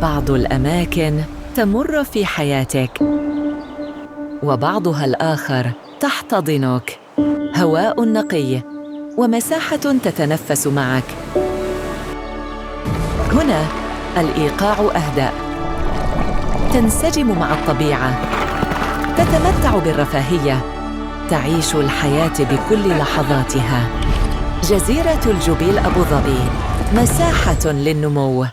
بعض الأماكن تمر في حياتك وبعضها الآخر تحتضنك. هواء نقي ومساحة تتنفس معك. هنا الإيقاع أهدأ، تنسجم مع الطبيعة، تتمتع بالرفاهية، تعيش الحياة بكل لحظاتها. جزيرة الجبيل أبو ظبي، مساحة للنمو.